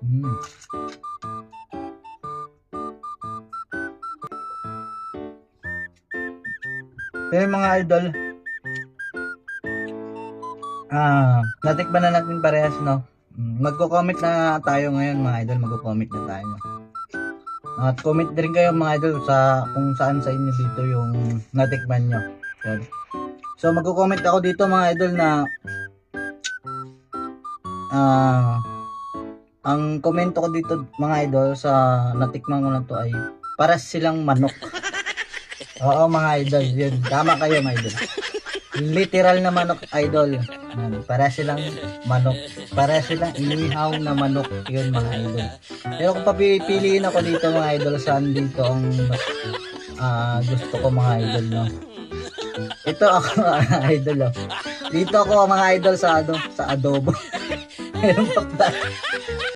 Mm. Pero mga idol, natikman na natin parehas, no? Magko-comment na tayo ngayon mga idol, magko-comment na tayo. At comment din kayo mga idol sa kung saan sa inyo dito yung natikman nyo. Yan. So magko-comment ako dito mga idol na ang komento ko dito mga idol sa natikman ko na to ay para silang manok. Oo mga idol, yun. Tama kayo mga idol. Literal na manok idol. Para silang manok. Para silang inihaw na manok. Yun mga idol. Pero kung papipiliin ako dito mga idol, saan dito ang gusto ko mga idol, no? Ito ako mga idol, oh. Dito ako mga idol sa sa adobo. Meron pa